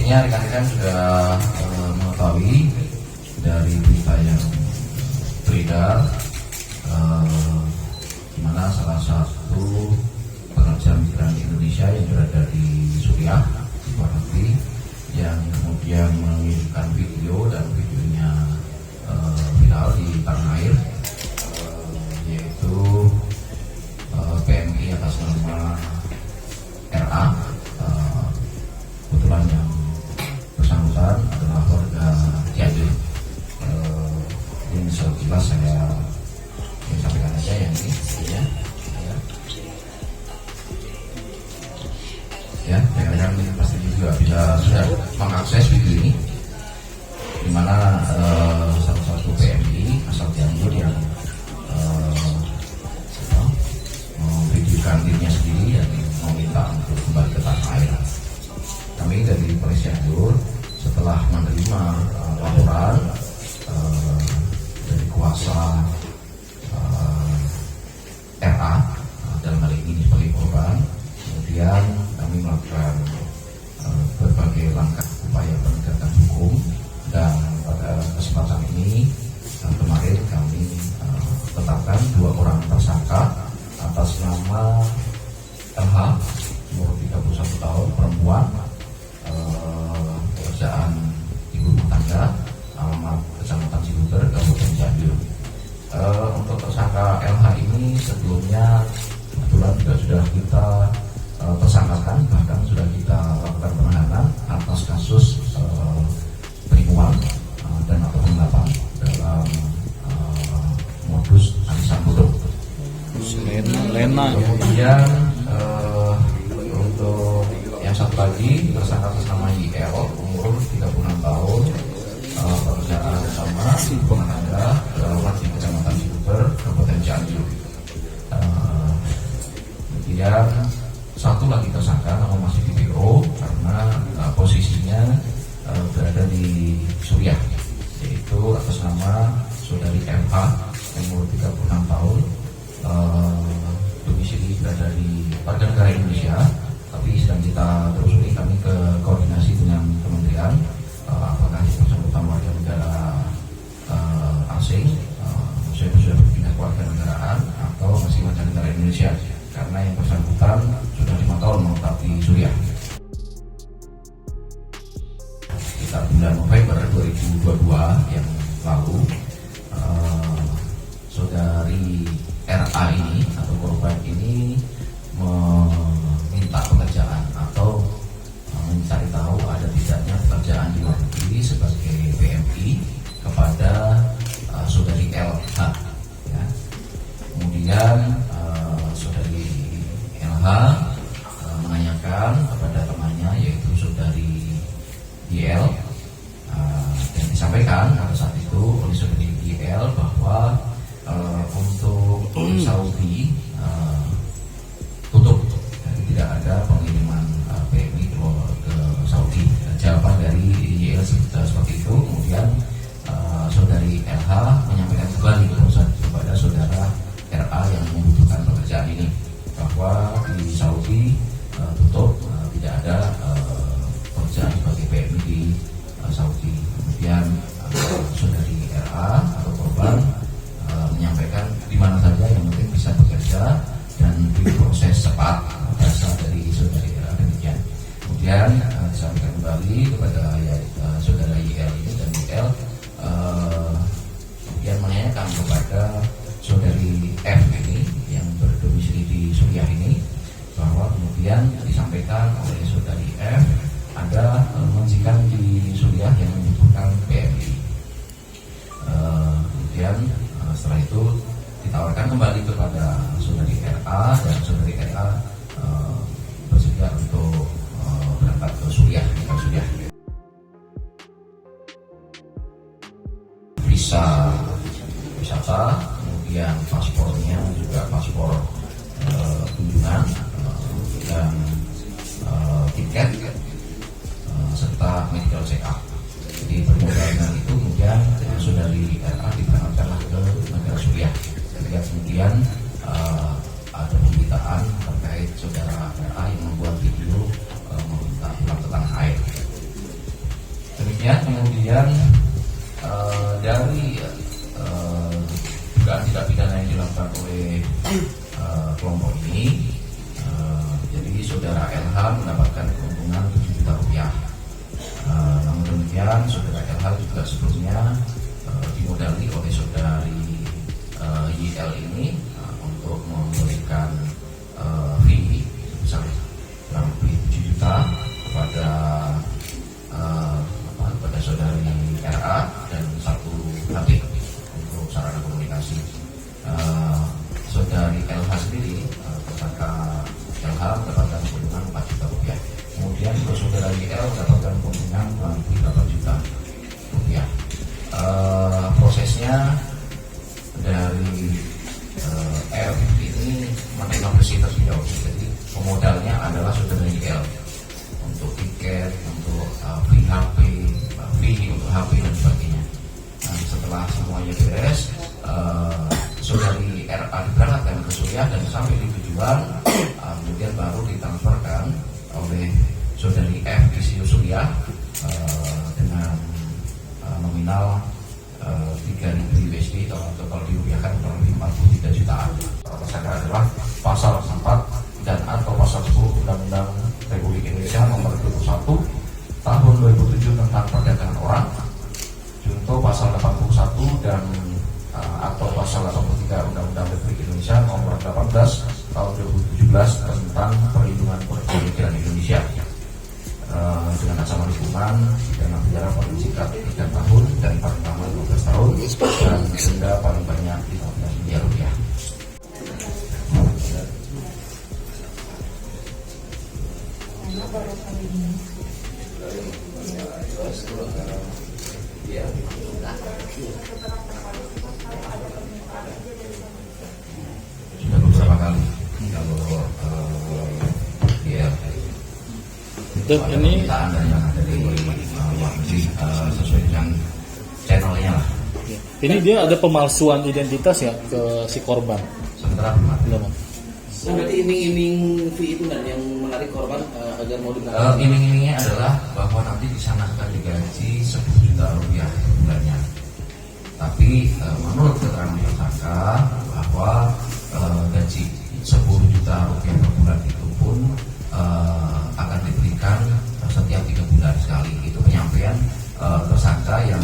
Pastinya rekan-rekan sudah mengetahui dari berita yang beredar di mana salah satu pekerja migran Indonesia yang berada di Suriah, di luar negeri, yang kemudian mengirimkan video dan videonya viral di tanah air, yaitu PMI atas nama RA. Kebetulan yang bersangkutan adalah warga Cianjur. Ini sekilas saya sampaikan aja yang ini ya, rekan-rekan pasti juga sudah mengakses video ini, di mana salah satu PMI asal Cianjur yang memvideokan dirinya sendiri dan meminta untuk kembali ke tanah air. Kami dari Polres Cianjur setelah menerima laporan dari kuasa RA dalam hal ini sebagai korban, kemudian kami melakukan berbagai langkah upaya penegakan hukum, dan pada kesempatan ini kemarin kami tetapkan 2 orang tersangka atas nama LH, umur 31 tahun, perempuan, pekerjaan ibu rumah tangga, alamat Kecamatan Cibuber, Kabupaten Cianjur. Untuk tersangka LH ini sebelumnya kebetulan juga sudah kita tersangkakan, bahkan sudah kita lakukan penahanan atas kasus penipuan dan atau pengelapan dalam modus arisan bodong. Kemudian untuk yang satu lagi tersangka atas nama YL, umur 36 tahun, pekerjaan sama ibu rumah tangga, alamat di Kecamatan Cibuber, Kabupaten Cianjur. Kemudian satu lagi tersangka namun masih di BO karena posisinya berada di Suriah, yaitu atas nama saudari MH, umur 36 tahun, domisili berada di warga negara Indonesia, tapi sedang kita telusuri, kami ke koordinasi dengan kementerian apakah yang bersangkutan warga negara asing, sudah berpindah ke warga negaraan atau masih warga negara Indonesia, karena yang bersangkutan sudah 5 tahun menetap di Suriah. Sekitar bulan November 2022 yang lalu, saudari RA ini atau korban ini meminta pekerjaan atau mencari tahu ada tidaknya pekerjaan di luar negeri sebagai PMI kepada saudari LH. Ya. Kemudian saudari LH menanyakan kepada temannya yaitu saudari YL, dan disampaikan pada saat itu oleh saudari YL bahwa untuk Saudi tutup, jadi tidak ada pengiriman PMI ke Saudi. Jawaban dari YL seperti itu. Kemudian saudari LH menyampaikan kembali kepada saudara RA yang membutuhkan pekerjaan ini bahwa di Saudi tutup, tidak ada pekerjaan sebagai PMI di Saudi. Kemudian saudari RA atau korban menyampaikan di mana saja yang mungkin bisa bekerja dan diproses cepat, berasal dari saudari RA demikian. Kemudian disampaikan kembali kepada saudara YL ini, dan YL kemudian menanyakan kepada saudari F ini yang berdomisili di Suriah ini, bahwa kemudian disampaikan oleh saudari F ada majikan di Suriah yang membutuhkan PMI. Kemudian setelah itu ditawarkan kembali kepada saudari RA, dan saudari RA bersedia untuk berangkat ke Suriah, visa wisata, kemudian paspornya juga paspor kunjungan, dan tiket serta medical check up. Jadi bermodal dengan itu kemudian saudari RA diberangkatkanlah ke negara Suriah. Kemudian ada pemberitaan terkait saudara RA yang membuat video meminta pulang ke tanah air. kemudian dari dugaan tindak pidana yang dilakukan oleh kelompok ini, jadi saudara LH mendapatkan keuntungan 7 juta rupiah. Namun demikian saudara LH juga sebelumnya dimodali oleh saudari YL ini untuk memberikan fee sebesar kurang lebih 7 juta kepada saudari RA dan 1 HP untuk sarana komunikasi. Saudari LH sendiri, tersangka LH mendapatkan keuntungan 4 juta rupiah. Kemudian untuk saudara YL mendapatkan keuntungan kurang lebih 8 juta rupiah. Prosesnya dari R ini menerima bersih terlebih dahulu. Jadi pemodalnya adalah saudara YL untuk tiket, untuk fee HP, fee untuk HP dan sebagainya. Nah, setelah semuanya beres, saudari RA diberangkatkan ke Suriah dan sampai di tujuan, kemudian baru ditransferkan oleh saudari F di Suriah dengan nominal 3.000 USD atau kalau dirupiahkan kurang lebih 43 jutaan. Tersangka adalah pasal 4 dan atau pasal 10 Undang-Undang Republik Indonesia nomor 21 tahun 2007 tentang perdagangan orang, junto pasal 81 dan atau pasal 83 Undang-Undang Republik Indonesia nomor 18 tahun 2017 tentang perlindungan pekerja migran Indonesia dengan ancaman hukuman pidana penjara paling singkat 3 tahun dan paling lama 12 tahun dan denda paling banyak 15 miliar rupiah. Sudah beberapa kali kalau ini sesuai dengan channelnya lah. Ini dia ada pemalsuan identitas ya ke si korban. Sementara belum. Berarti iming-iming fee itu kan yang menarik korban agar mau diberangkatkan. Iming-imingnya adalah bahwa nanti di sana akan digaji 10 juta rupiah per bulannya. Tapi menurut keterangan tersangka bahwa gaji 10 juta rupiah per bulan itu pun akan diberikan setiap 3 bulan sekali. Itu penyampaian tersangka yang